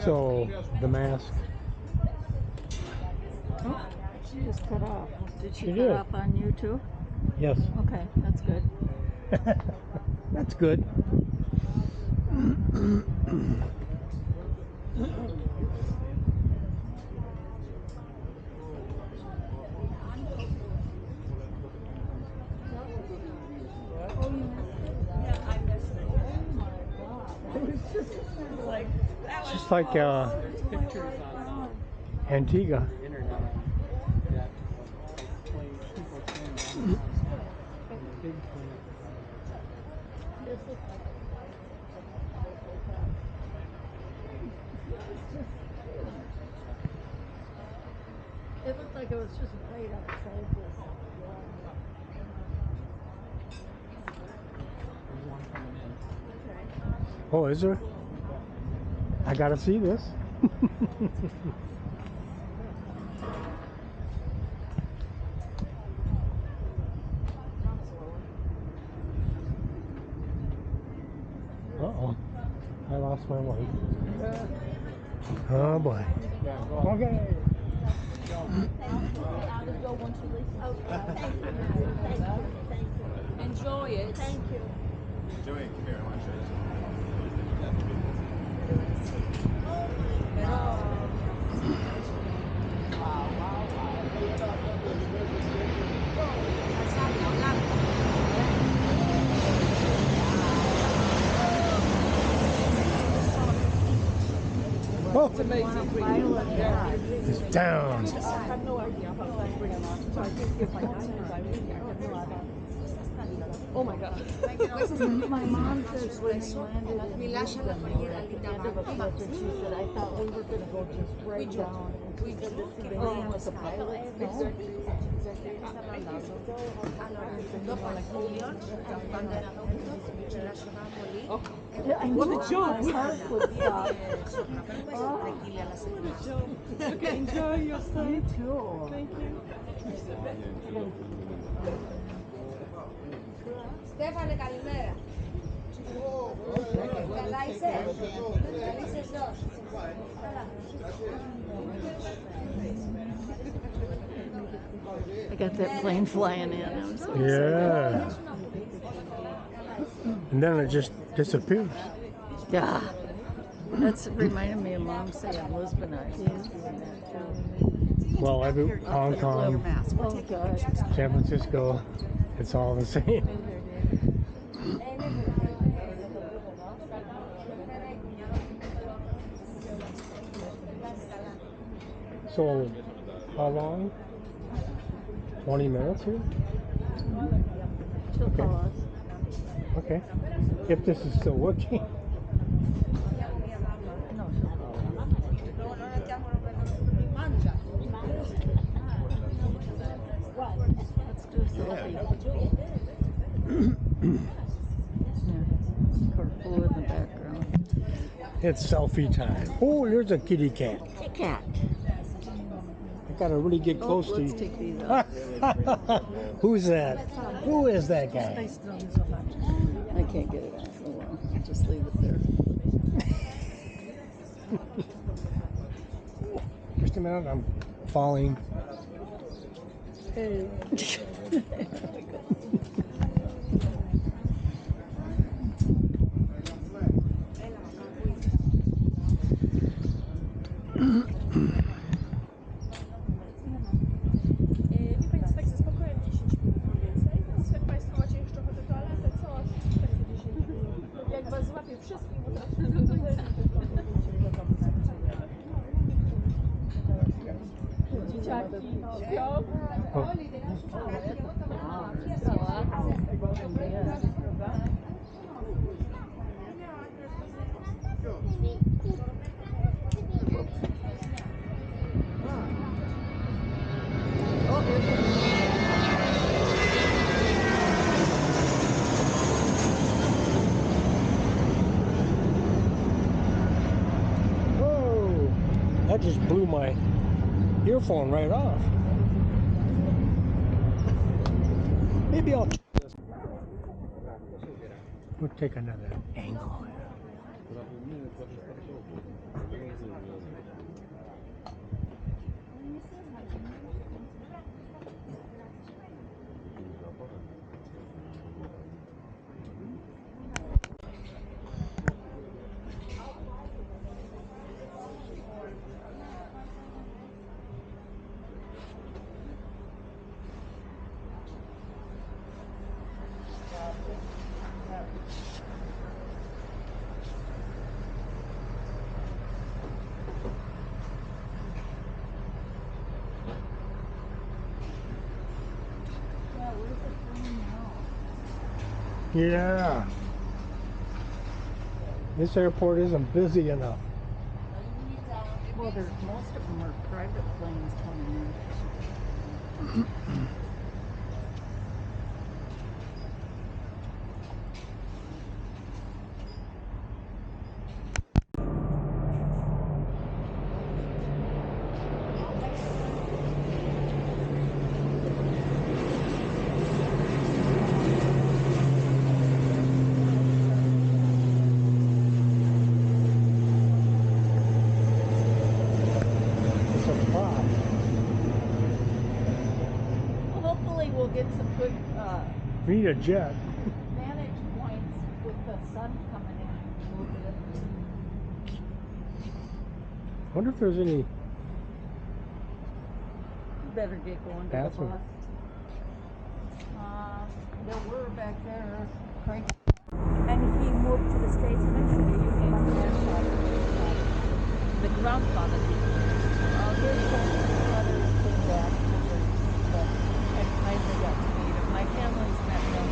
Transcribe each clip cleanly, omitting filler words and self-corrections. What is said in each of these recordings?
So, the mask. Oh, she just cut off. Did she She cut did. off on you too? Yes. Okay, that's good. That's good. It's just like Antigua. It looked like it was just right outside this. Oh, is there? I gotta see this. Uh-oh. I lost my wife. Oh boy. Okay. Enjoy it. Thank you. Enjoy it. Come here, I want to show you Oh, It's amazing. it's down. I have no idea how to bring them up. So I just give my diamonds. I really have no idea. Oh my god. My mom says when they landed in Houston, at the end of a cliff, and she said, I thought we were going to go just right down. And she said that they didn't with the pilots. No. What a joke! My heart would stop. What a joke. Okay, enjoy yourself. You too. Thank you. Στέφανε, καλημέρα. Καλά είσαι. Καλά είσαι εδώ. I got that plane flying in. I'm so Yeah. And then it just disappears. Yeah. That's reminded me of Mom saying Lisbon Island doing that too. Well, Hong Kong, Oh, God. San Francisco, it's all the same. So, how long? 20 minutes here? She'll Okay. call us. Okay. If this is still working. No, she'll call us. Let's do a selfie. Yeah. Corfu in the background. It's selfie time. Oh, there's a kitty cat. Hey, cat. I gotta really get close to Let's you. take these off. Who's that? Who is that guy? I can't get it off. Oh well, I'll just leave it there. Just a minute, I'm falling. Hey. Mi Pani tak ze spokojem 10 minut mniej więcej. Więc jak Państwo macie jeszcze ochotę toaletę, coś, to będzie 10 minut. Jak Was złapię wszystkich, bo teraz wszystko do zejdzie, to będziecie gotowi na dzieciaki, no, śpią. Whoa! That just blew my earphone right off. Maybe I'll we'll take another angle. Yeah. This airport isn't busy enough. Well, there's most of them are private planes coming in. It's a prop. Well, hopefully we'll get some good We need a jet. vantage points with the sun coming in a little bit. Wonder if there's any. Better get going to the Bathroom. bus. There were back there. Cranky. And he moved to the States eventually. You came to the grandfather did. His brothers came back to visit, but And I got to meet him. My family's met him.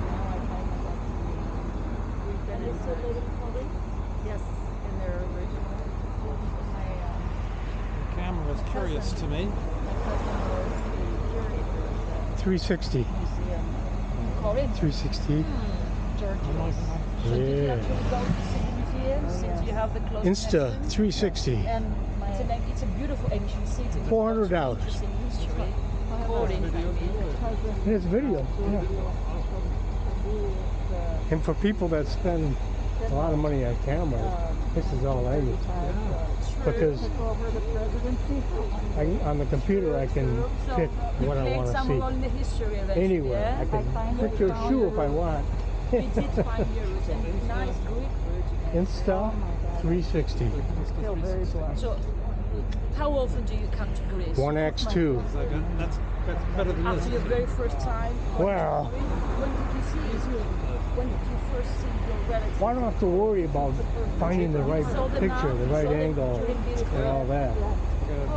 now I finally got to meet him. We've been And they in still touch. live in Florida? Yes, in their original. My The camera was curious to me. cousin was the curator of that 360. museum. Corinth. 360. Georgia. So did you Yeah. actually go to see the museum Oh, since yes. you have the close Insta connection? 360. And my It's a beautiful ancient city. with $400. lots of interesting history. Corinth, I mean. cousin It's video. Yeah. And for people that spend a lot of money on cameras, this is all I need. Because took over the presidency. on the computer I can So pick you what I played want to some see. role in the history eventually, Anywhere. yeah? I can finally pick your found shoe the if I want. We did find your roots and nice Greek roots. Insta 360. I feel very blessed. So, how often do you come to Greece? 1x2. That's better than After your this. very first time? Well, When did you see it? When did you first see your relatives? well, I don't have to worry about finding the right Saw them picture, out, the you right saw them angle, during this and all that. Oh,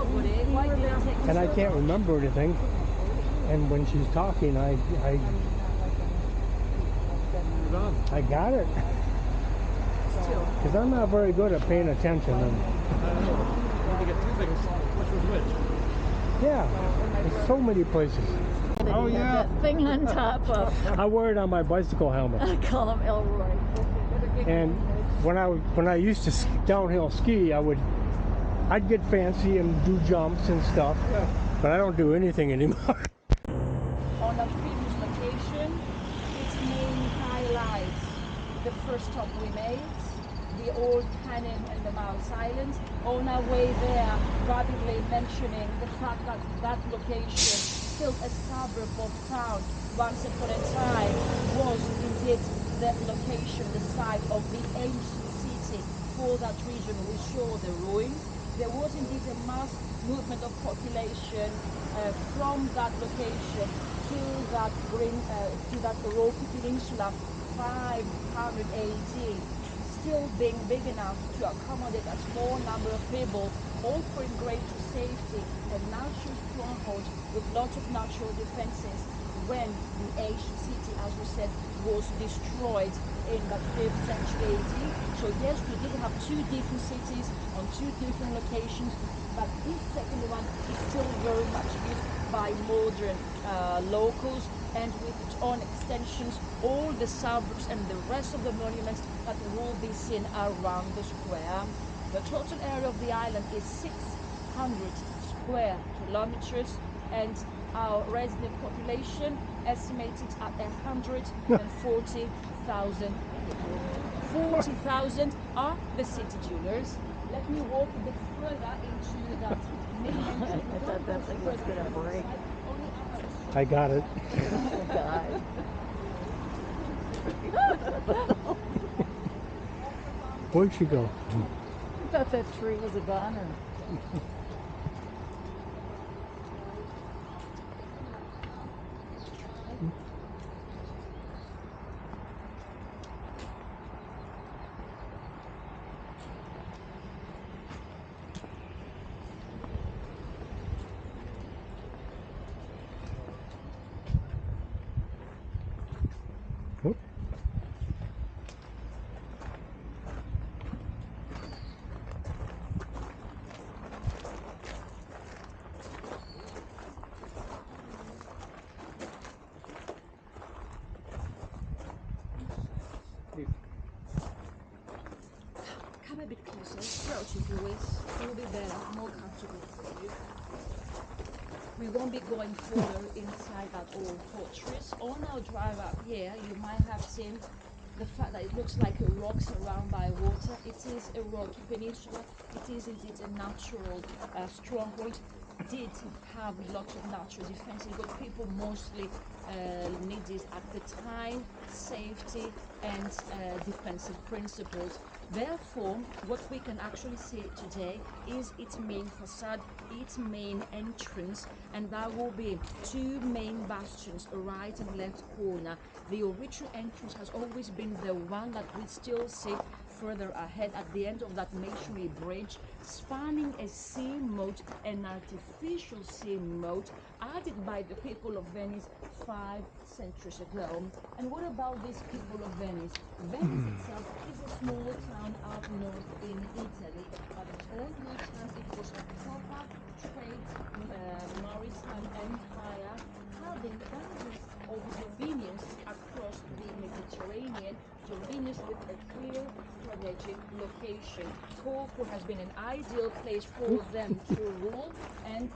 good. Why did it take you And I so can't long? remember anything. And when she's talking, I got it. Still. Because I'm not very good at paying attention. And You get two things. Which was which? yeah, there's so many places. Oh, yeah. That thing on top of, I wear it on my bicycle helmet. I call him Elroy. And when I used to downhill ski, I'd get fancy and do jumps and stuff. But I don't do anything anymore. On a previous location, its main highlights, the first stop we made, the old cannon and the Mouse Island. On our way there, rapidly mentioning the fact that that location, still a suburb of town, once upon a time was indeed the location, the site of the ancient city for that region. We saw the ruins. There was indeed a mass movement of population from that location to that rocky peninsula 500 AD, still being big enough to accommodate a small number of people, offering greater safety, a natural stronghold with lots of natural defenses when the ancient city, as we said, was destroyed in the 5th century AD. So yes, we did have two different cities on two different locations, but this second one is still very much used by modern locals, and with its own extensions, all the suburbs and the rest of the monuments that will be seen around the square. The total area of the island is 600 square kilometers, and our resident population estimated at 140,000 people. 40,000 are the city jewelers. Let me walk a bit further into that main entrance. I thought that thing was going to break. I got it. Oh, God. Where'd she go? I thought that tree was a goner. come a bit closer, approach if you wish, it will be better, more comfortable for you. We won't be going further inside that old fortress. On our drive up here, you might have seen the fact that it looks like a rock surrounded by water. It is a rocky peninsula. It is indeed a natural stronghold. Did have lots of natural defenses, but people mostly needed at the time safety and defensive principles. Therefore, what we can actually see today is its main facade, its main entrance, and there will be two main bastions, right and left corner. The original entrance has always been the one that we still see further ahead at the end of that masonry bridge, spanning a sea moat, an artificial sea moat added by the people of Venice 5 centuries ago. And what about these people of Venice? Venice itself is a small town up north in Italy, but in all those times it was a proper trade maritime empire, having thousands of dominions across the Mediterranean, dominions with a clear strategic location. Corfu has been an ideal place for them to rule, and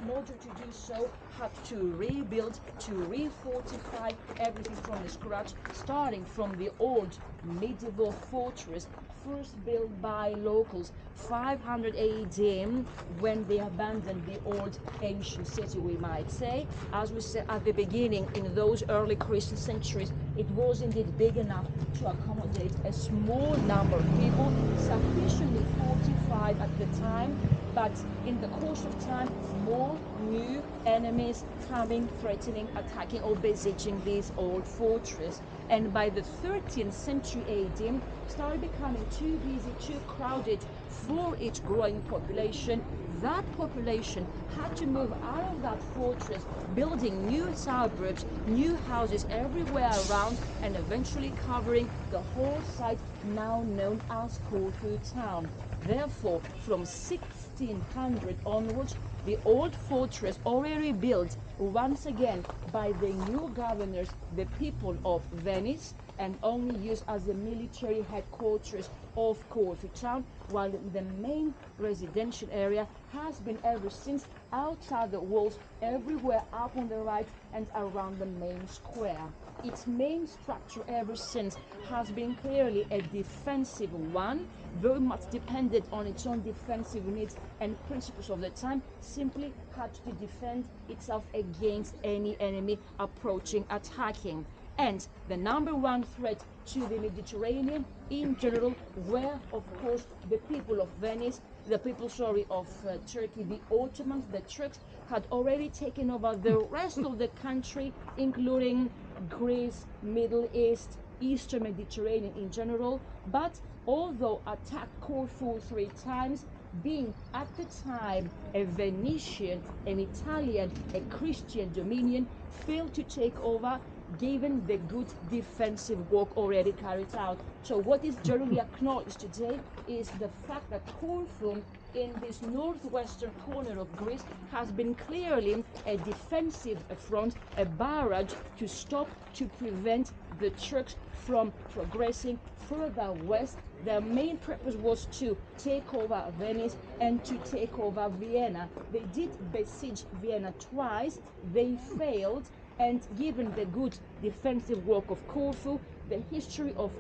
in order to do so, had to rebuild, to refortify everything from the scratch, starting from the old medieval fortress, first built by locals 500 AD, when they abandoned the old ancient city, we might say. As we said at the beginning, in those early Christian centuries, it was indeed big enough to accommodate a small number of people, sufficiently fortified at the time, but in the course of time, more new enemies coming, threatening, attacking, or besieging this old fortress. And by the 13th century AD, started becoming too busy, too crowded for its growing population. That population had to move out of that fortress, building new suburbs, new houses everywhere around, and eventually covering the whole site now known as Corfu town. Therefore, from 1600 onwards, the old fortress, already built once again by the new governors, the people of Venice, and only used as the military headquarters of Corfu town, while the main residential area has been ever since outside the walls, everywhere up on the right and around the main square. Its main structure ever since has been clearly a defensive one, very much dependent on its own defensive needs and principles of the time, simply had to defend itself against any enemy approaching, attacking. And the number one threat to the Mediterranean in general were, of course, the people of Venice, the people, of Turkey. The Ottomans, the Turks, had already taken over the rest of the country, including Greece, Middle East, Eastern Mediterranean in general. But although attacked Corfu 3 times, being at the time a Venetian, an Italian, a Christian dominion, failed to take over, given the good defensive work already carried out. So what is generally acknowledged today is the fact that Corfu, in this northwestern corner of Greece, has been clearly a defensive front, a barrage to stop, to prevent the Turks from progressing further west. Their main purpose was to take over Venice and to take over Vienna. They did besiege Vienna twice, they failed, and given the good defensive work of Corfu, the history of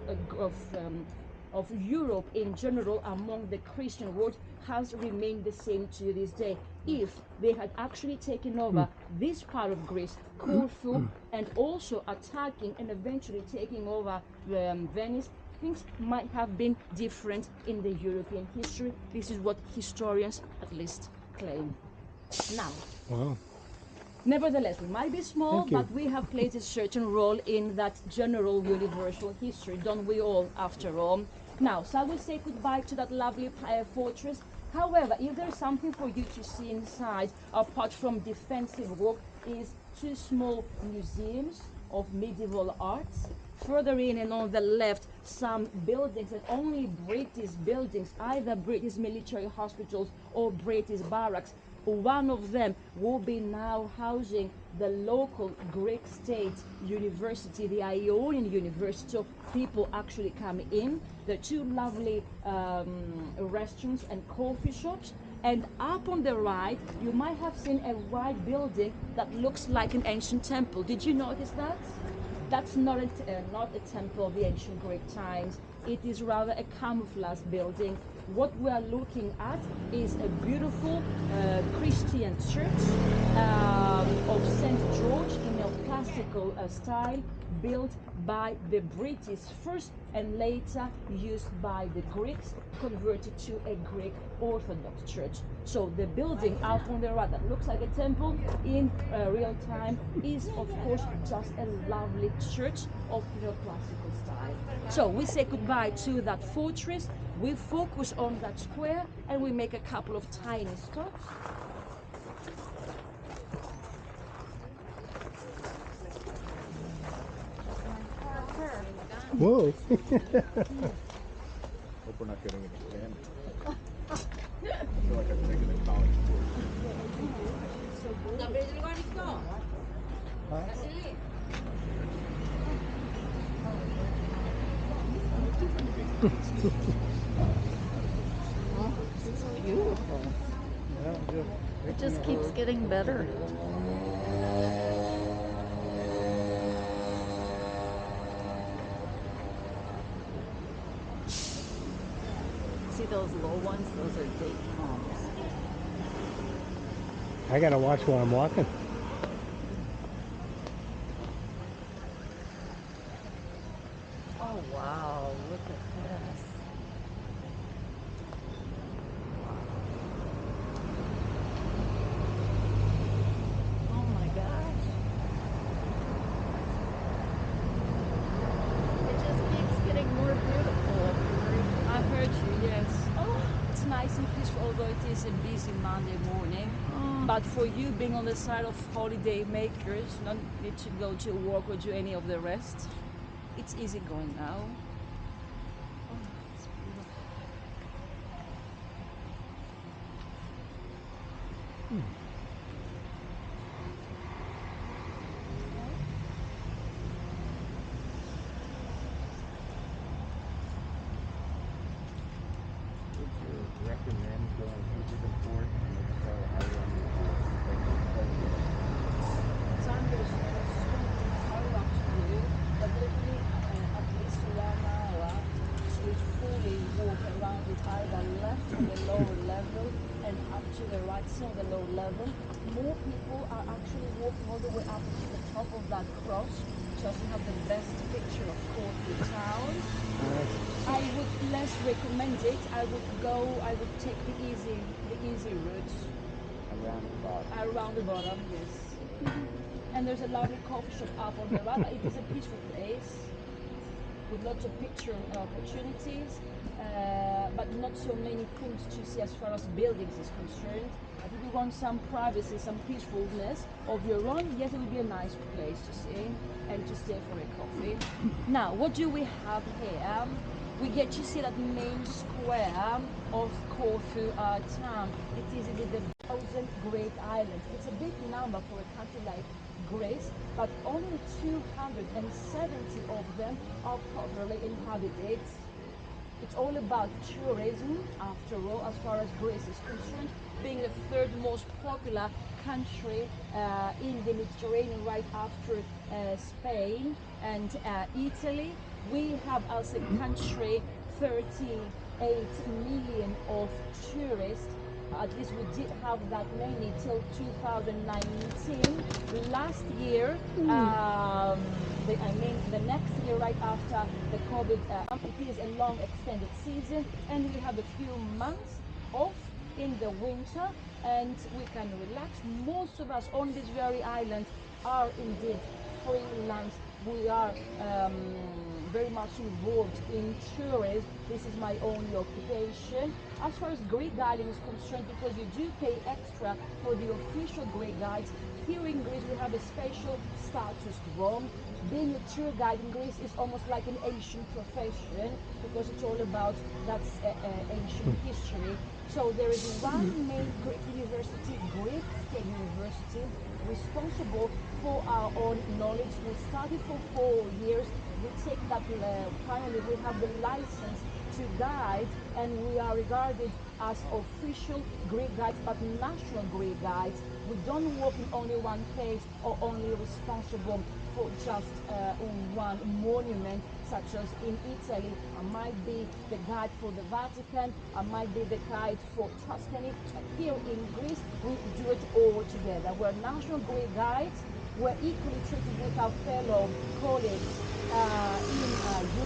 Europe in general among the Christian world has remained the same to this day. If they had actually taken over this part of Greece, Corfu, and also attacking and eventually taking over Venice, things might have been different in the European history. This is what historians at least claim. Now, Wow. nevertheless, we might be small, Thank you. but we have played a certain role in that general universal history, don't we all, after all? Now, shall we say goodbye to that lovely fortress? However, if there's something for you to see inside, apart from defensive work, is 2 small museums of medieval arts. Further in and on the left, some buildings that only British buildings, either British military hospitals or British barracks, One of them will be now housing the local Greek state university, the Ionian University. So people actually come in. There are two lovely restaurants and coffee shops. And up on the right, you might have seen a white building that looks like an ancient temple. Did you notice that? That's not a temple of the ancient Greek times. It is rather a camouflage building. What we are looking at is a beautiful Christian church of St. George in a classical style, built by the British first and later used by the Greeks, converted to a Greek Orthodox church. So the building up on the right that looks like a temple in real time is of course just a lovely church of neoclassical style. So we say goodbye to that fortress, we focus on that square, and we make a couple of tiny stops. Whoa. Hope we're not getting any spam. I feel like I'm taking a college course. Να βρεις λίγο ανοιχτό. Βασίλη. Beautiful. It just keeps getting better. See those low ones? Those are date palms. I gotta watch where I'm walking. Oh wow, look at this. Oh my gosh. It just keeps getting more beautiful. I heard you, yes. Oh, it's nice and peaceful, although it is a busy Monday morning. But for you being on the side of holiday makers, not need to go to work or do any of the rest. It's easy going now. Oh, it's beautiful. Would you recommend going through the port and look for island? It's under the how up to you, but literally at least 1 hour to fully walk around it, either left on the lower level and up to the right side of the lower level. More people are actually walking all the way up to the top of that cross, just to have the best picture of Corfu town. I would less recommend it. I would take the easy route Around the bottom. around the bottom, yes. And there's a lovely coffee shop up on the right. It is a peaceful place with lots of picture opportunities, but not so many things to see as far as buildings is concerned. But if you want some privacy, some peacefulness of your own, yes, it would be a nice place to see and to stay for a coffee. Now, what do we have here? We get to see that main square of Corfu town. It is indeed the 1,000 Great Islands. It's a big number for a country like Greece, but only 270 of them are properly inhabited. It's all about tourism, after all, as far as Greece is concerned, being the third most popular country in the Mediterranean right after Spain and Italy. We have as a country 38 million of tourists. At least we did have that many till 2019. Last year, the next year right after the COVID, it is a long extended season, and we have a few months off in the winter, and we can relax. Most of us on this very island are indeed freelance. We are very much involved in tourism. This is my only occupation. As far as Greek guiding is concerned, because you do pay extra for the official Greek guides, here in Greece we have a special status quo. being a tour guide in Greece is almost like an ancient profession because it's all about that's ancient history. So there is one main Greek university, Greek State University, responsible for our own knowledge. We studied for 4 years. We take that finally we have the license to guide, and we are regarded as official Greek guides, but national Greek guides. We don't work in only one place or only responsible for just one monument, such as in Italy, I might be the guide for the Vatican, I might be the guide for Tuscany. Here in Greece, we do it all together. We're national Greek guides. We're equally treated with our fellow colleagues in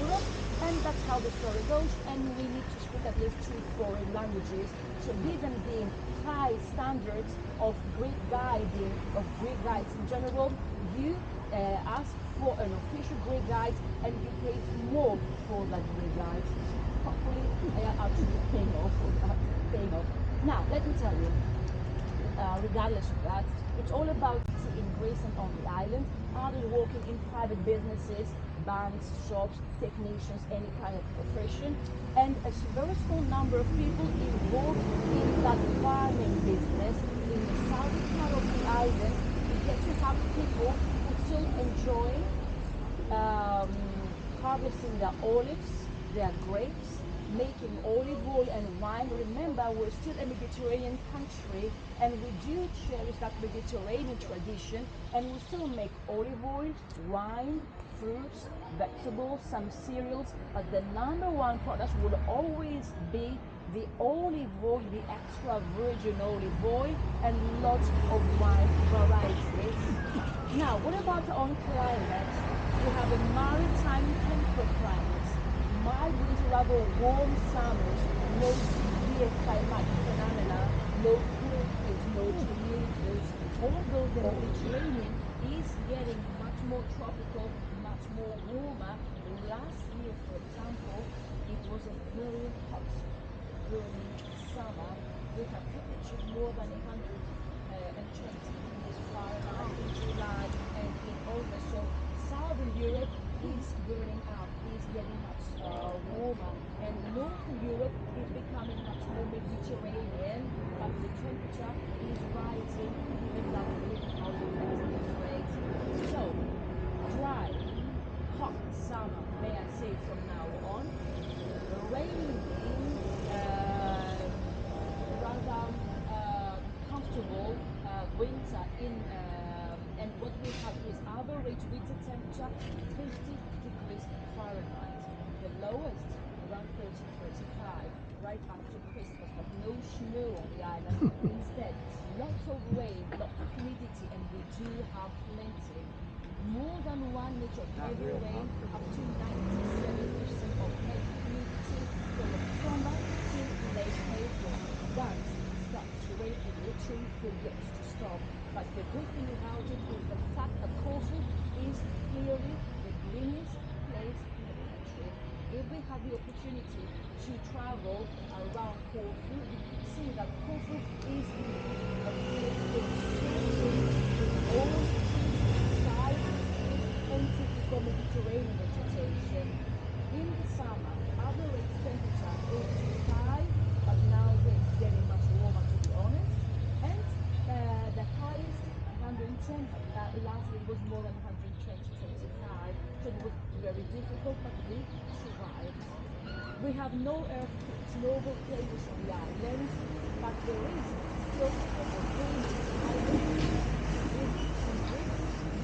Europe, and that's how the story goes. And we need to speak at least 2 foreign languages. So given the high standards of Greek guiding, of Greek guides in general, you ask for an official Greek guide and you pay more for that Greek guide. Hopefully I am actually paying off for that, paying off. Now, let me tell you, regardless of that, it's all about in Greece and on the island, others working in private businesses, banks, shops, technicians, any kind of profession, and a very small number of people involved in that farming business. In the southern part of the island, you get to have people who still enjoy harvesting their olives, their grapes, making olive oil and wine. Remember, we're still a Mediterranean country, and we do cherish that Mediterranean tradition, and we still make olive oil, wine, fruits, vegetables, some cereals, but the number one product will always be the olive oil, the extra virgin olive oil, and lots of wine varieties. Now, what about our own climate? We have a maritime temperate climate, mild winter, rather warm summers, no severe climatic phenomena, no hurricanes, no tornadoes. Although the Mediterranean is getting much more tropical, much more warmer. Last year, for example, it was a very hot, burning summer with a temperature more than 120 degrees Fahrenheit in July and in August. So southern Europe is burning up, is getting much warmer, and northern Europe is becoming much more Mediterranean, but the temperature is rising even that greenhouse effect is raising. So dry, hot summer, may I say from now on, rainy, rather comfortable winter in and what we have is average winter temperature 50 degrees Fahrenheit. The lowest around 30, 35 right up to Christmas, but no snow on the island. Instead, lots of rain, lots of humidity, and we do have plenty. More than 1 inch of heavy rain, up to 97% of heavy humidity from October to late April. Once it starts to rain, it literally forgets to stop. But the good thing about it is the fact that Corfu is clearly the greenest place in the country. If we have the opportunity to travel around Corfu, you can see that Corfu is a old side with plenty for Mediterranean vegetation. In the summer, average temperature 85, but now it's getting much warmer to be honest. And the highest 110, but last year it was more than 120, 25, so it was very difficult, but we survived. We have no earthquakes, no volcanoes on the island, but there is still a volcano island.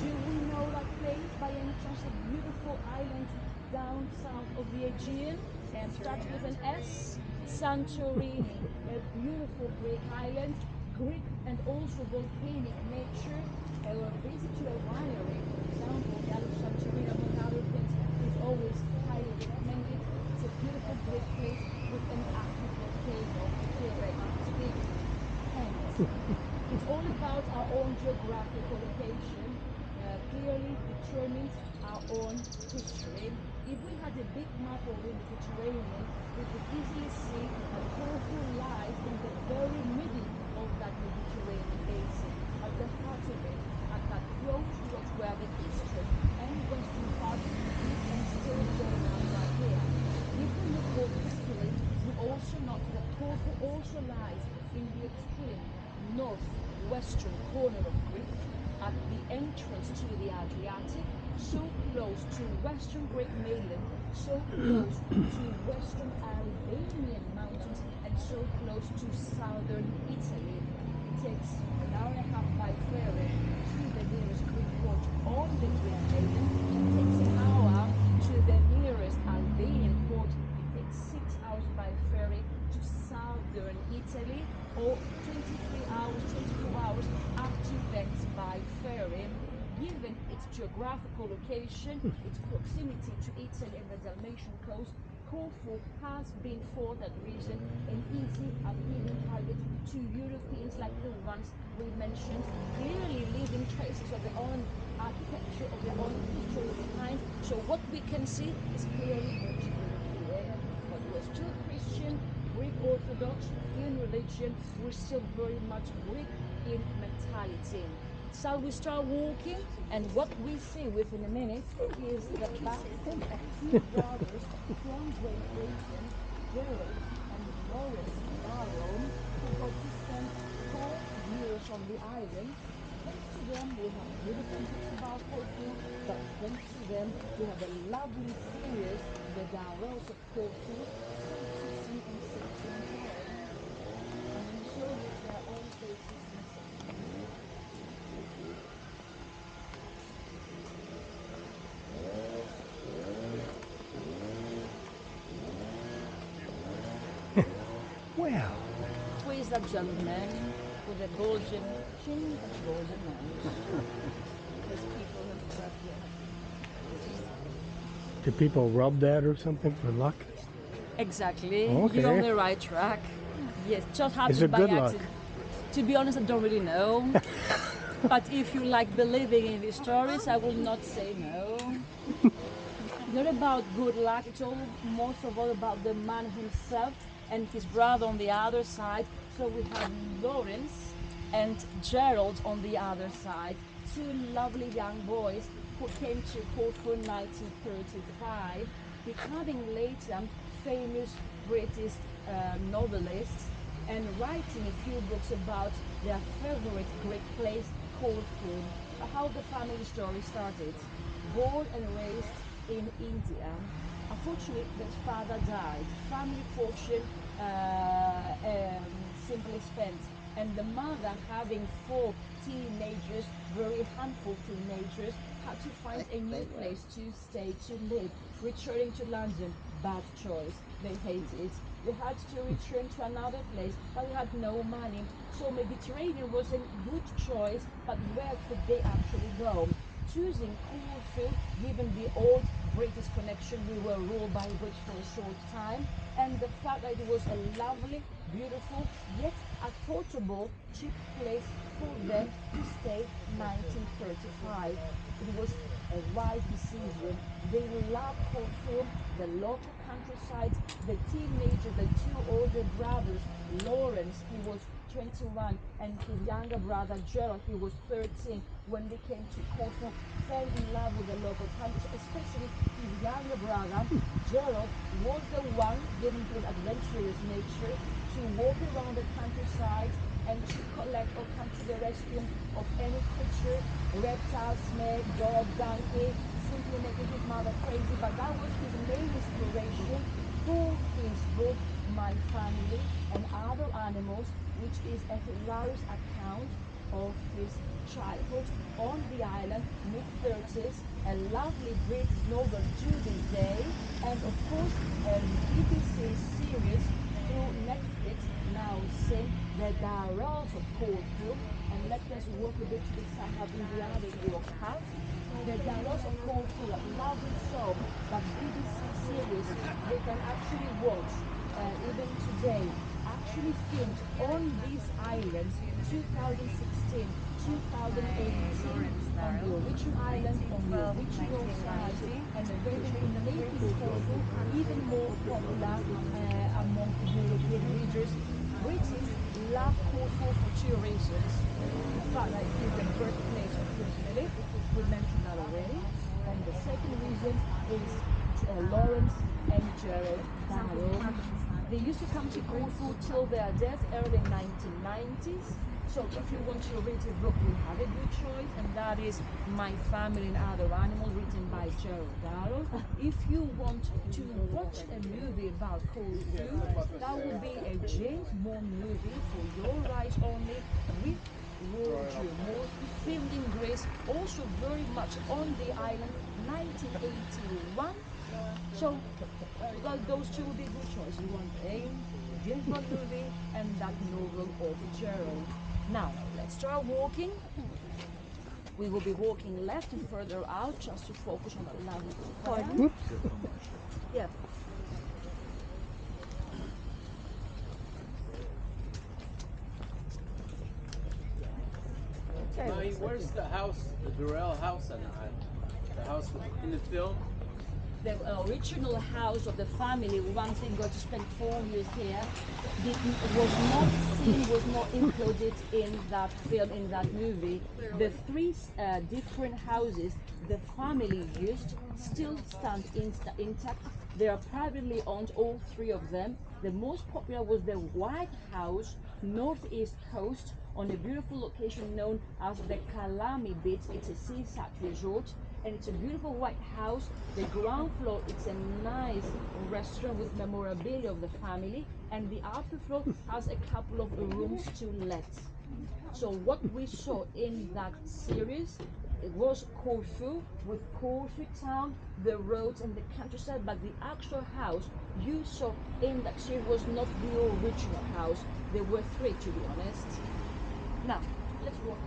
Do we know that place by any chance? A beautiful island down south of the Aegean, and starts with an S, Santorini, a beautiful Greek island, Greek and also volcanic nature. Or a visit to a winery, for example, the island of Santorini, among other things, is always highly recommended. It's a beautiful Greek place with an active volcano, theoretically speaking. And it's all about our own geographical location, clearly determines our own history. If we had a big map of the Mediterranean, we could easily see that Corfu lies in the very middle of that Mediterranean basin, at the heart of it, at that crossroads where the eastern and western also lies in the extreme northwestern corner of Greece, at the entrance to the Adriatic, so close to western Greek mainland, so close to western Albanian mountains, and so close to southern Italy. It takes an hour and a half by ferry to the nearest Greek port on the Greek mainland. It takes an hour to the nearest Albanian port. It takes 6 hours by ferry to southern Italy, or 23 hours, 24 hours up to Venice by ferry. Given its geographical location, its proximity to Italy and the Dalmatian coast, Corfu has been for that reason an easy appealing target to Europeans like the ones we mentioned, clearly leaving traces of their own architecture, of their own history behind. So what we can see is clearly much European, but we're still Christian, Greek Orthodox in religion, we're still very much Greek in mentality. Shall we start walking? And what we see within a minute is the back of two brothers from Great Britain, Gerald and Lawrence Barrow, who got to spend 4 years on the island. Thanks to them, we have beautiful books about Corfu, but thanks to them, we have a lovely series, The Darrells of Corfu, to see and sit to enjoy. And I'm sure that their own faces missing. Wow. Who is that gentleman with a golden chin and golden nose? There's people who have Do people rub that or something for luck? Exactly. Okay. You're on the right track. Yes, just happened Is it by good luck? accident. To be honest, I don't really know. But if you like believing in these stories, I will not say no. Not about good luck, it's all most of all about the man himself and his brother on the other side. So we have Lawrence and Gerald on the other side, two lovely young boys who came to Corfu in 1935, becoming later famous British novelists and writing a few books about their favorite Greek place, Corfu. How the family story started. Born and raised in India. Unfortunately, his father died. Family fortune simply spent. And the mother, having 4 teenagers, very handful teenagers, had to find a new place to stay, to live. Returning to London, bad choice. They hated it. They had to return to another place, but they had no money. So Mediterranean was a good choice, but where could they actually go? Choosing Corfu, given the old British connection, we were ruled by British for a short time, and the fact that it was a lovely, beautiful, yet affordable, cheap place for them to stay 1935. It was a wise decision. They loved Corfu, the local countryside, the teenager, the 2 older brothers, Lawrence, he was 21, and his younger brother Gerald, he was 13, when they came to Corfu, fell in love with the local countryside, especially his younger brother Gerald was the one, given his adventurous nature, to walk around the countryside and to collect or come to the rescue of any creature, reptile, snake, dog, donkey, simply making his mother crazy. But that was his main inspiration for his book, My Family and Other Animals, which is a hilarious account of his childhood on the island, mid-30s, a lovely British novel to this day, and of course a BBC series through Netflix now saying The Darrells of Corfu. And let us walk a bit to the side of the other walk path. The Darrells of Corfu, a lovely show, but BBC series they can actually watch even today, actually filmed on these islands 2016, 2018, on the original island, on the original site, and eventually making Corfu even more popular among European readers. British love Corfu for 2 reasons. The fact that it is the birthplace of Prince Philip, we mentioned that already, and the second reason is Lawrence and Gerald Barrow. They used to come to Corfu till their death early 1990s. So if you want to read a book, you have a good choice, and that is My Family and Other Animals, written by Gerald Darrow. If you want to watch a movie about Corfu, that would be a James Bond movie for your eyes only, with Roger Moore, filmed in Greece, also very much on the island, 1981. So those two would be good choices. You want a James Bond movie and that novel of Gerald. Now, let's start walking. We will be walking left and further out just to focus on the lovely pardon. Yeah. Okay. Mahi, where's the house, the Durrell house on the island? The house in the film? The original house of the family, once they got to spend 4 years here, was not seen, was not included in that film, in that movie. The three different houses the family used still stand intact. They are privately owned, all three of them. The most popular was the White House, northeast coast, on a beautiful location known as the Kalami Beach. It's a seaside resort, and it's a beautiful white house. The ground floor, it's a nice restaurant with memorabilia of the family, and the upper floor has a couple of rooms to let. So what we saw in that series, it was Corfu, with Corfu town, the roads and the countryside, but the actual house you saw in that series was not the original house. There were three, to be honest. Now, let's walk.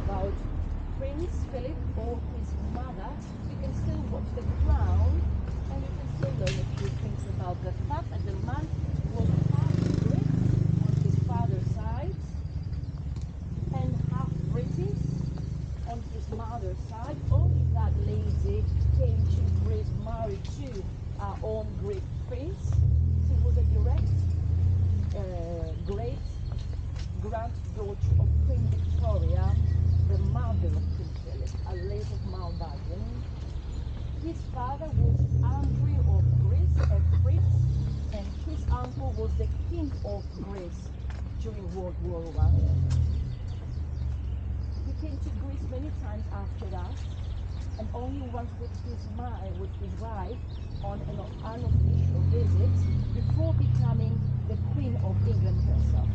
About Prince Philip or his mother, you can still watch the crown, and you can still learn a few things about the fact that the man was half Greek on his father's side and half British on his mother's side. Only that lady came to Greece married to our own Greek prince. She was a direct great granddaughter of Queen Victoria, the mother of Prince Philip, a lady of Mountbatten. His father was Andrew of Greece, a prince, and his uncle was the king of Greece during World War I. He came to Greece many times after that, and only once with his wife on an unofficial visit before becoming the Queen of England herself.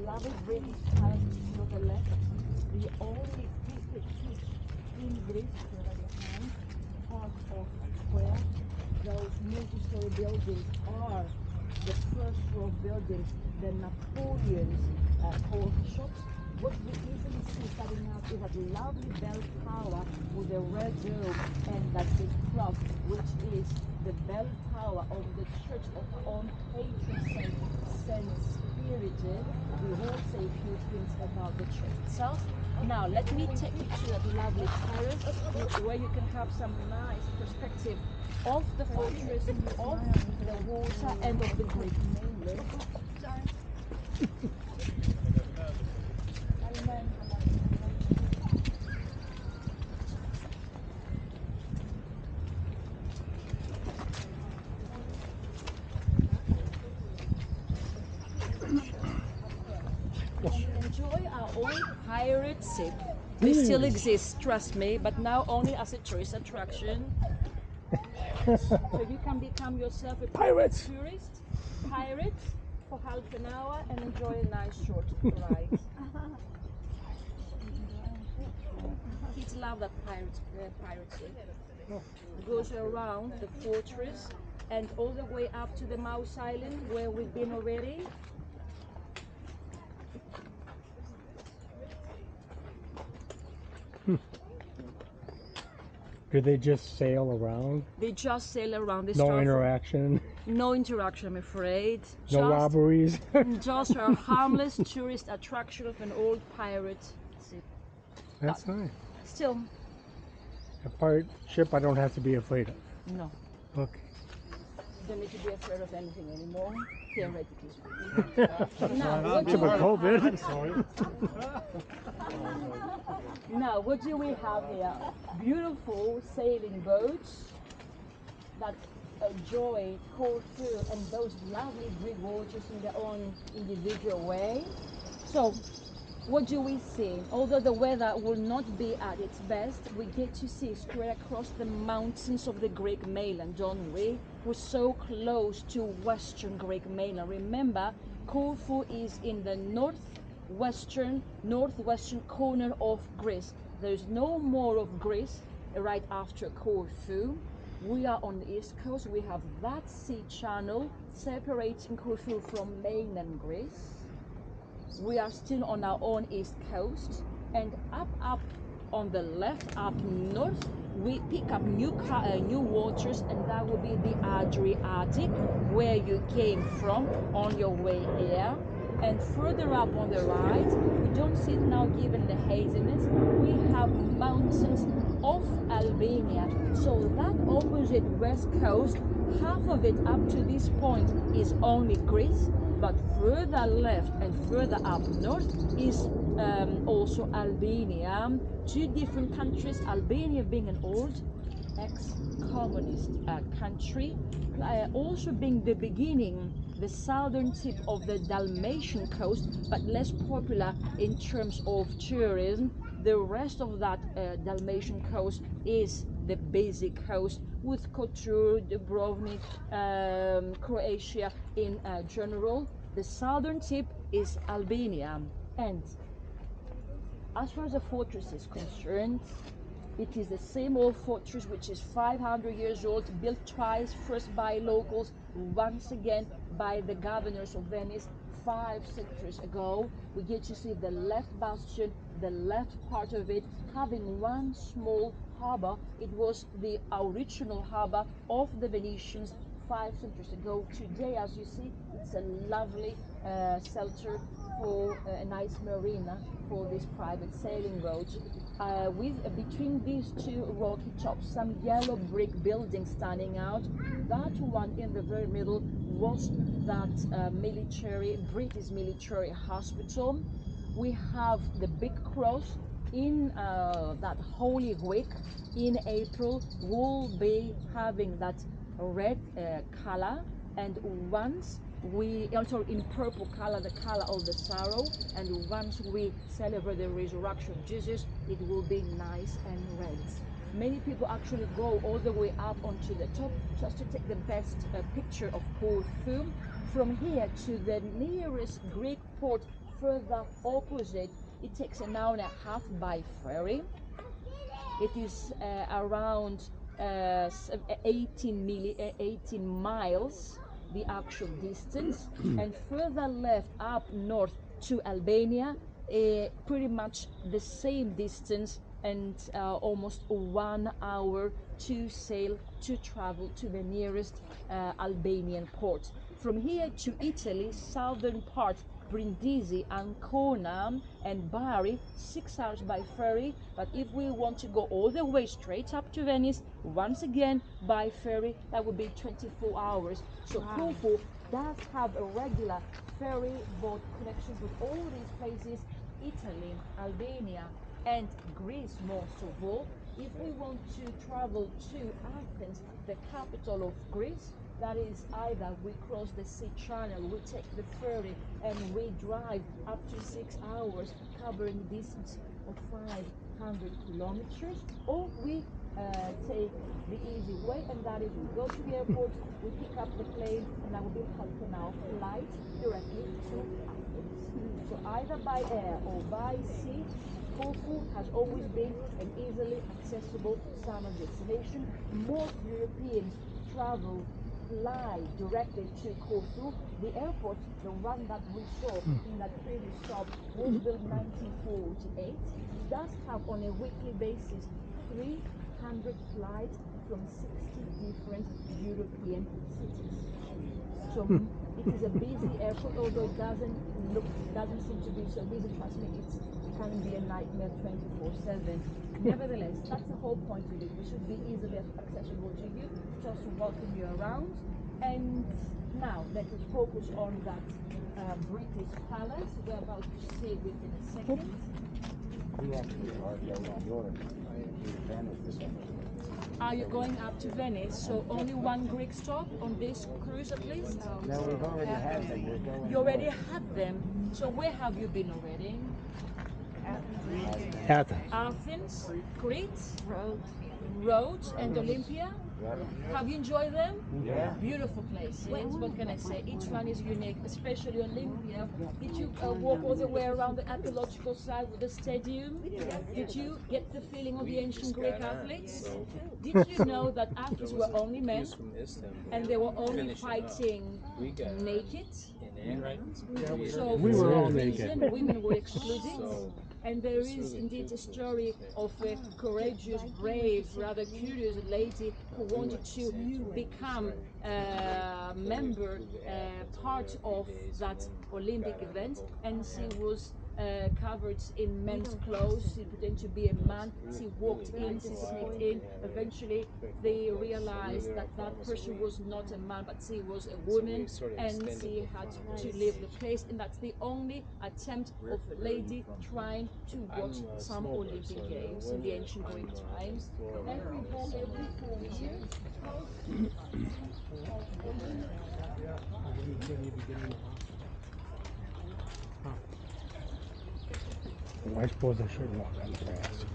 Lovely British house to the left, the only cricket pitch in Greece that you have, part of where those multi-story buildings are the first floor buildings, the Napoleon's coffee shops. What we easily see starting out is that lovely bell tower with a red dome, and that big clock, which is the bell tower of the church of our own patron saint, Saint Spirited. We will say a few things about the church itself. Now let me take you to that lovely terrace where you can have some nice perspective of the fortress, of the water, and of the Greek mainland. Enjoy our own pirate ship. We still exist, trust me, but now only as a tourist attraction. So you can become yourself a pirate tourist, pirate for half an hour and enjoy a nice short ride. Kids love that pirate ship. Goes around the fortress and all the way up to the Mouse Island where we've been already. Do they just sail around? They just sail around. They No start interaction? no interaction, I'm afraid. No robberies? Just a harmless tourist attraction of an old pirate ship. That's nice. Still, A pirate ship I don't have to be afraid of. no. Okay. You don't need to be afraid of anything anymore, theoretically speaking. Now, what do Except with we COVID. Now, what do we have here? Beautiful sailing boats that enjoy Corfu and those lovely Greek waters in their own individual way. So, what do we see? Although the weather will not be at its best, we get to see straight across the mountains of the Greek mainland, don't we? We're so close to Western Greek mainland. Remember, Corfu is in the northwestern corner of Greece. There's no more of Greece right after Corfu. We are on the east coast. We have that sea channel separating Corfu from mainland Greece. We are still on our own east coast, and up on the left, up north, we pick up new waters, and that will be the Adriatic, where you came from on your way here. And further up on the right, we don't see it now given the haziness, we have mountains of Albania. So that opposite west coast, half of it up to this point is only Greece, but further left and further up north is also Albania. Two different countries, Albania being an old ex-communist country, also being the beginning, the southern tip of the Dalmatian coast, but less popular in terms of tourism. The rest of that Dalmatian coast is the basic coast with Kotor, Dubrovnik, Croatia in general. The southern tip is Albania. And as far as the fortress is concerned, it is the same old fortress which is 500 years old, built twice, first by locals, once again by the governors of Venice 5 centuries ago. We get to see the left bastion, the left part of it, having one small harbor. It was the original harbor of the Venetians 5 centuries ago. Today, as you see, it's a lovely shelter for a nice marina for these private sailing boats. With between these two rocky tops, some yellow brick buildings standing out. That one in the very middle was that British military hospital. We have the big cross in that Holy Week in April. We'll be having that red color, and once we also in purple color, the color of the sorrow, and once we celebrate the resurrection of Jesus, it will be nice and red. Many people actually go all the way up onto the top just to take the best picture of Corfu. From here to the nearest Greek port further opposite, it takes an hour and a half by ferry. It is around 18 miles the actual distance, and further left up north to Albania, pretty much the same distance, and almost 1 hour to sail to travel to the nearest Albanian port. From here to Italy, southern part, Brindisi, Ancona and Bari, 6 hours by ferry. But if we want to go all the way straight up to Venice, once again by ferry, that would be 24 hours. So Corfu does have a regular ferry boat connections with all these places, Italy, Albania and Greece most of all. If we want to travel to Athens, the capital of Greece, that is either we cross the sea channel, we take the ferry and we drive up to 6 hours, covering a distance of 500 kilometers, or we take the easy way, and that is we go to the airport, we pick up the plane, and that will be half an hour flight directly to Athens. So either by air or by sea, Corfu has always been an easily accessible summer destination. Most Europeans fly directly to Corfu. The airport, the one that we saw in that previous stop, was built in 1948. It does have on a weekly basis 300 200 flights from 60 different European cities. So it is a busy airport, although it doesn't seem to be so busy. Trust me, it can be a nightmare 24/7. Nevertheless, that's the whole point of it. We should be easily accessible to you, just to welcome you around. And now let us focus on that British palace. We're about to see it in a second. We actually are going on yours. Venice this one. Are you going up to Venice? So only one Greek stop on this cruise at least? No, we've already had them. We're going You already had them. So where have you been already? Athens. Athens, Crete, Rhodes, and Olympia. Have you enjoyed them? Yeah. Beautiful places. What can I say? Each one is unique, especially Olympia. Did you walk all the way around the archaeological site with the stadium? Did you get the feeling of the ancient Greek athletes? Did you know that athletes were only men and they were only fighting naked? So We for were all that naked. reason, women were excluded. And there is indeed a story of a courageous, brave, rather curious lady who wanted to become a member, part of that Olympic event, and she was covered in men's clothes. She pretended to be a man. She walked in, she sneaked in. Eventually, they realized that that person was not a man, but she was a woman, and she had to leave the place. And that's the only attempt of a lady trying to watch some Olympic Games in the ancient Greek times. Every form here. I suppose I should walk on grass.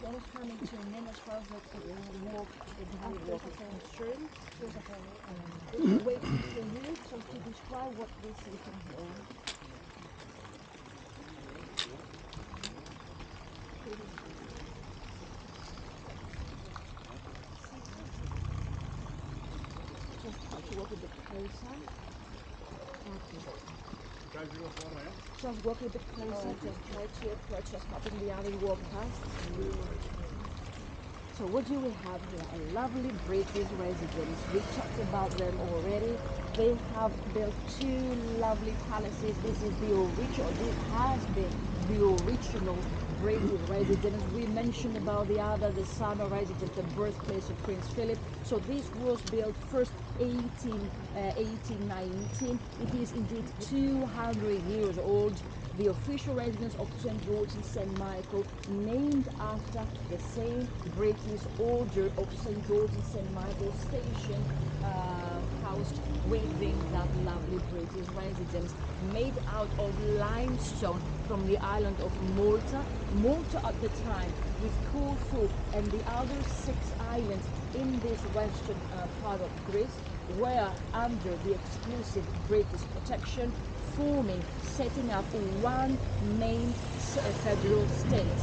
Almost coming to an end as far as the walk is concerned. Just waiting for you to describe what we see from here. Just try to walk a bit closer. Just walk a bit closer, just try to approach us, stopping the alley, walk past. So what do we have here? A lovely British residence. We talked about them already. They have built two lovely palaces. This is the original, this has been the original British residence. We mentioned about the other, the summer residence, the birthplace of Prince Philip. So this was built first 1819. It is indeed 200 years old. the official residence of St. George and St. Michael, named after the same British order of St. George and St. Michael station, housed within that lovely British residence, made out of limestone from the island of Malta. Malta at the time, with Corfu and the other 6 islands in this western part of Greece, were under the exclusive British protection, forming, setting up one main federal state,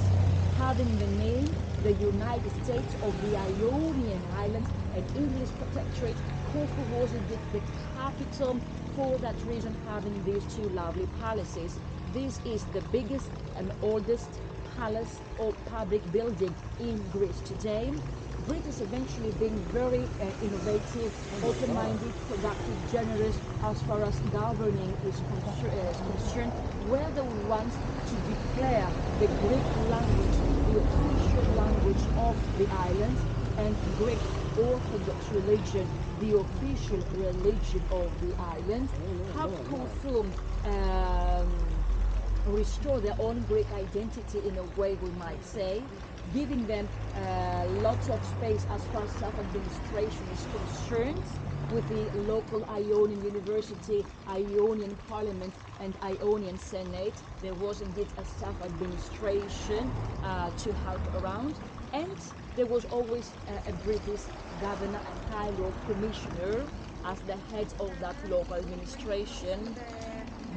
having the name the United States of the Ionian Islands, an English protectorate. Corfu was indeed the capital, for that reason having these 2 lovely palaces. This is the biggest and oldest palace or public building in Greece today. British eventually being very innovative, open-minded, productive, generous as far as governing is concerned, were the ones to declare the Greek language the official language of the island, and Greek Orthodox religion the official religion of the island. Have Corfu restore their own Greek identity in a way, we might say, giving them lots of space as far as self-administration is concerned, with the local Ionian University, Ionian Parliament and Ionian Senate. There was indeed a self-administration to help around, and there was always a British governor, a High Lord Commissioner, as the head of that local administration.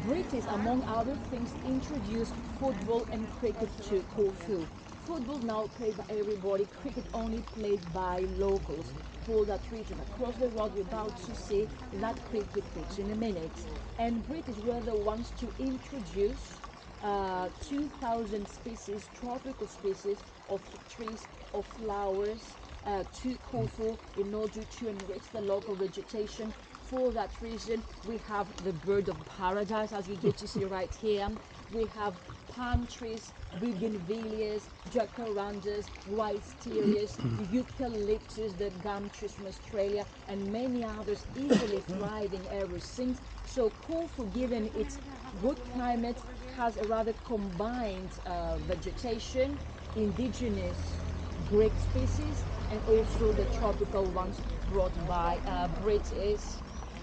British, among other things, introduced football and cricket to Corfu. Football now played by everybody, cricket only played by locals. For that region across the world, we're about to see that cricket pitch in a minute. And British were the ones to introduce 2,000 species, tropical species of trees, of flowers to Corfu in order to enrich the local vegetation. For that reason, we have the bird of paradise, as you get to see right here. We have palm trees, bougainvilleas, jacarandas, wisterias, eucalyptus, the gum trees from Australia, and many others easily thriving ever since. So Corfu, given its good climate, has a rather combined vegetation, indigenous Greek species, and also the tropical ones brought by British.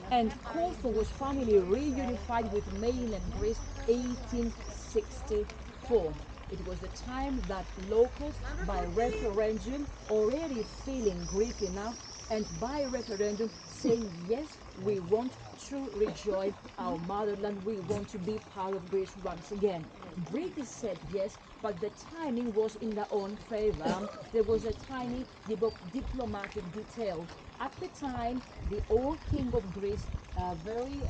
And Corfu was finally reunified with mainland Greece 1864. It was the time that locals, by referendum, already feeling Greek enough, and by referendum saying, yes, we want to rejoin our motherland, we want to be part of Greece once again. British said yes, but the timing was in their own favor. There was a tiny diplomatic detail. At the time, the old king of Greece, very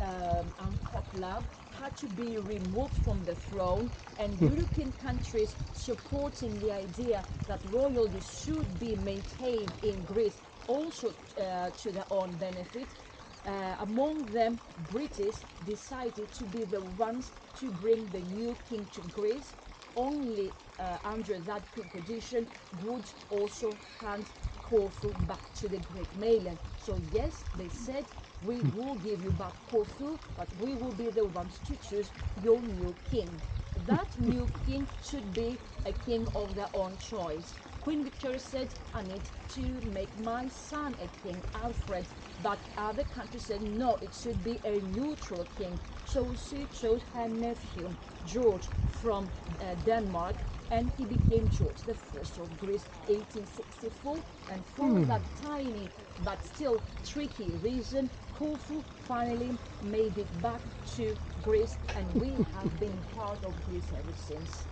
unpopular, had to be removed from the throne, and European countries supporting the idea that royalty should be maintained in Greece, also to their own benefit. Among them, British decided to be the ones to bring the new king to Greece. Only under that condition would also hand Corfu back to the Greek mainland. So yes, they said, we will give you back Corfu, but we will be the ones to choose your new king. That new king should be a king of their own choice. Queen Victoria said, I need to make my son a king, Alfred. But other countries said, no, it should be a neutral king. So she chose her nephew, George, from Denmark, and he became George the First of Greece, 1864. And for that tiny but still tricky reason, Corfu finally made it back to Greece, and we have been part of Greece ever since.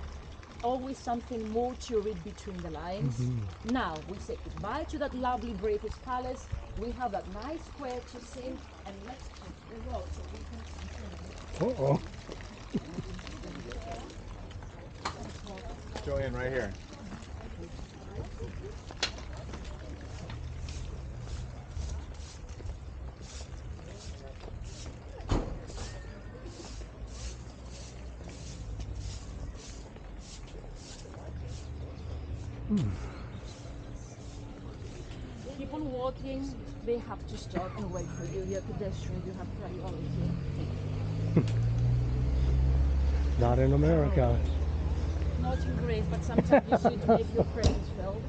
Always something more to read between the lines. Now we say goodbye to that lovely British palace. We have that nice square to see, and let's take the road so we can see. Uh-oh. Joanne, right here. Keep on walking. They have to stop and wait for you. You're a pedestrian. You have priority. Not in America. Not in Greece, but sometimes you should make your presence felt.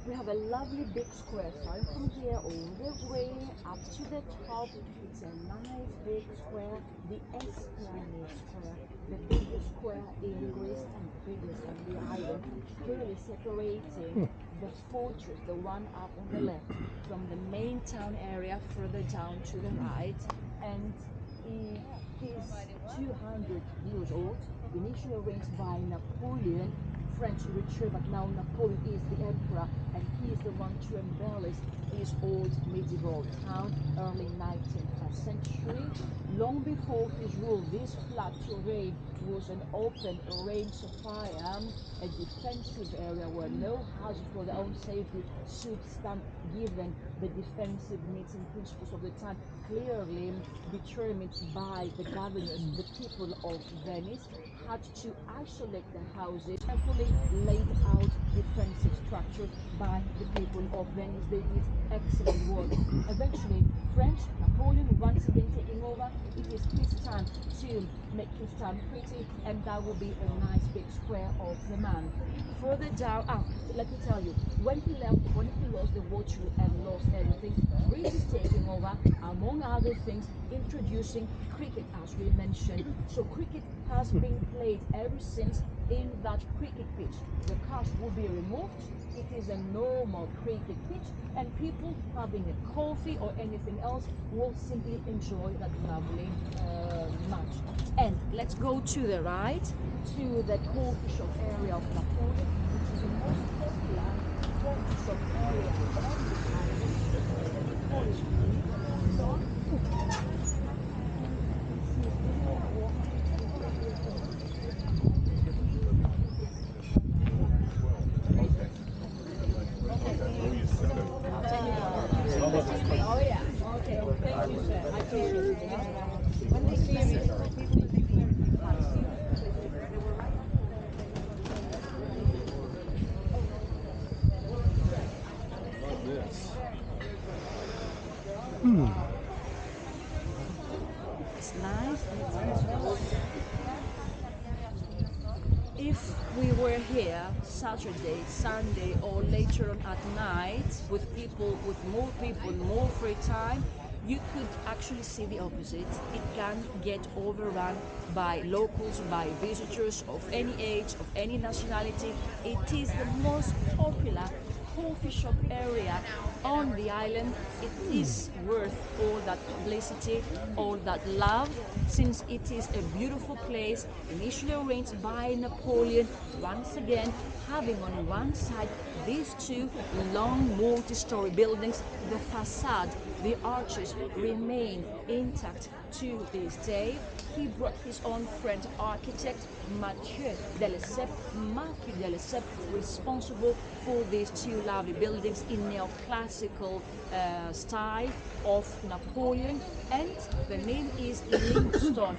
We have a lovely big square starting from here all the way up to the top. It's a nice big square, the Esplanade Square, the biggest square in Greece and the biggest on the island, clearly separating the fortress, the one up on the left, from the main town area further down to the right. And it is 200 years old, initially arranged by Napoleon, French richer, but now Napoleon is the emperor, and he is the one to embellish this old medieval town, early 19th century. Long before his rule, this flat terrain was an open range of fire, a defensive area where no houses for their own safety should stand, given the defensive needs and principles of the time, clearly determined by the governors. The people of Venice had to isolate the houses, carefully laid out defensive structures by the people of Venice. They did excellent work. Eventually, French, Napoleon once again taking over, it is his time to make his town pretty, and that will be a nice big square of the man. Further down, let me tell you, when he lost the water and lost everything, Greece is taking over, among other things, introducing cricket, as we mentioned. So cricket has been played ever since in that cricket pitch. The cast will be removed. It is a normal cricket pitch, and people having a coffee or anything else will simply enjoy that lovely match. And let's go to the right, to the coffee shop area of Napoleon, which is the most popular coffee shop area on the island. Oh yeah. Okay. Thank you, sir. I appreciate it. When we see it, it's nice. If we were here Saturday, Sunday, or later on at night with people, more free time, you could actually see the opposite. It can get overrun by locals, by visitors of any age, of any nationality. It is the most popular coffee shop area on the island. It is worth all that publicity, all that love, since it is a beautiful place, initially arranged by Napoleon, once again having on one side these two long multi-story buildings. The facade, the arches remain intact to this day. He brought his own French architect, Mathieu de Lesseps, responsible for these two lovely buildings in neoclassical style of Napoleon, and the name is Liston, Liston,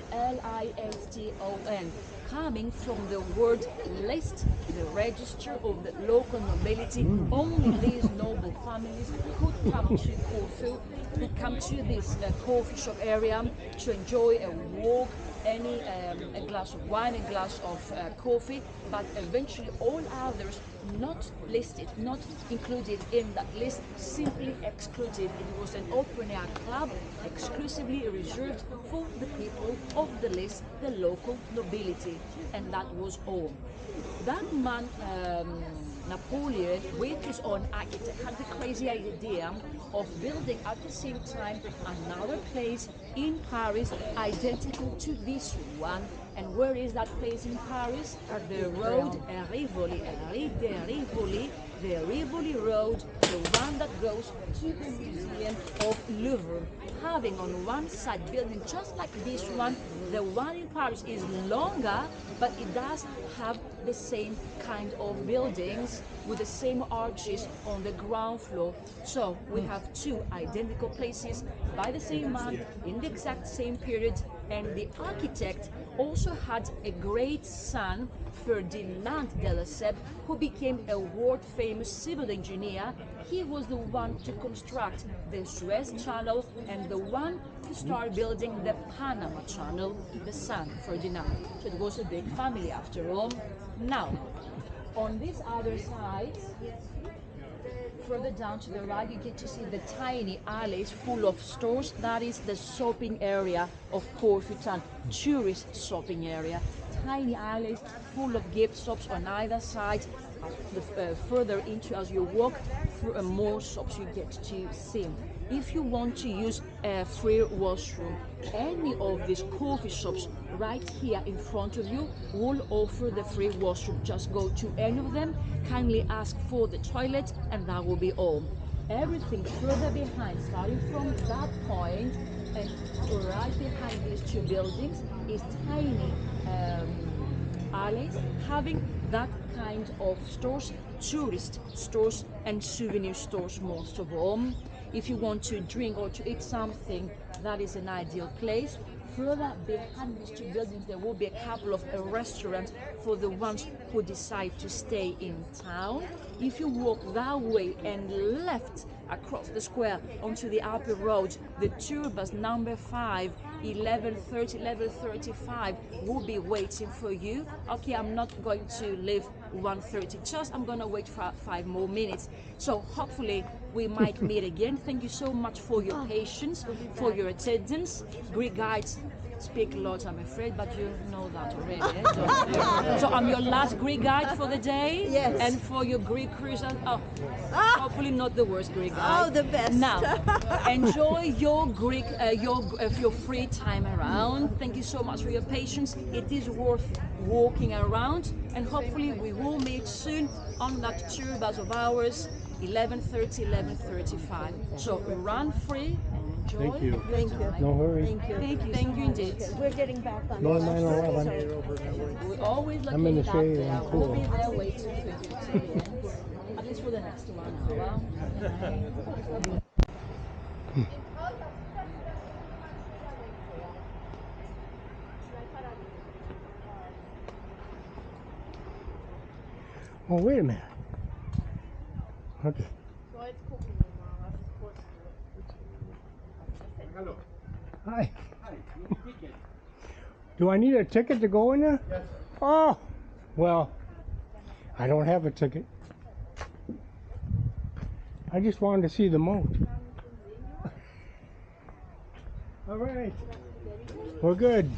coming from the word list, the register of the local nobility. Only these noble families could come to Corfu, could come to this coffee shop area to enjoy a walk, a glass of wine, a glass of coffee, but eventually all others not listed, not included in that list, simply excluded. It was an open air club exclusively reserved for the people of the list, the local nobility, and that was all. That man, Napoleon, with his own architect, had the crazy idea of building at the same time another place in Paris identical to this one. And where is that place in Paris? The road Rivoli, Rue de Rivoli, the Rivoli Road, the one that goes to the Museum of Louvre, having on one side building just like this one. The one in Paris is longer, but it does have the same kind of buildings with the same arches on the ground floor. So we have two identical places by the same man in the exact same period, and the architect also had a great son, Ferdinand de Lesseps, who became a world-famous civil engineer. He was the one to construct the Suez Channel and the one to start building the Panama Channel, the son, Ferdinand. So it was a big family after all. Now, on this other side, further down to the right, you get to see the tiny alleys full of stores. That is the shopping area of Corfu town, tourist shopping area. Tiny alleys full of gift shops on either side. Further into, as you walk through, more shops you get to see. If you want to use a free washroom, any of these coffee shops right here in front of you will offer the free washroom. Just go to any of them, kindly ask for the toilet, and that will be all. Everything further behind, starting from that point and right behind these two buildings, is tiny alleys having that kind of stores, tourist stores and souvenir stores most of all. If you want to drink or to eat something, that is an ideal place. Further behind these two buildings, there will be a couple of restaurants for the ones who decide to stay in town. If you walk that way and left across the square onto the upper road, the tour bus number 5, 11:30, 11:35 will be waiting for you. Okay, I'm not going to leave 1:30, just I'm gonna wait for 5 more minutes. So hopefully we might meet again. Thank you so much for your patience, for your attendance. Greek guides speak a lot, I'm afraid, but you know that already. So I'm your last Greek guide for the day. Yes. And for your Greek cruise, hopefully not the worst Greek guide. Oh, the best. Now, enjoy your Greek, your free time around. Thank you so much for your patience. It is worth walking around, and hopefully we will meet soon on that tour bus of ours, 11:30, 11:35. So run free and enjoy. Thank you. Thank you. No hurry. Thank you. Thank you indeed. We're getting back on No, the last 9/11. road, We're always I'm in the looking up shade there. and We'll cool. be there waiting for you till the end, at least for the next 1 hour. Oh, wait a minute. Okay. Hello. Hi. Hi. You need ticket. Do I need a ticket to go in there? Yes. Oh, well, I don't have a ticket. I just wanted to see the moat. All right. We're good.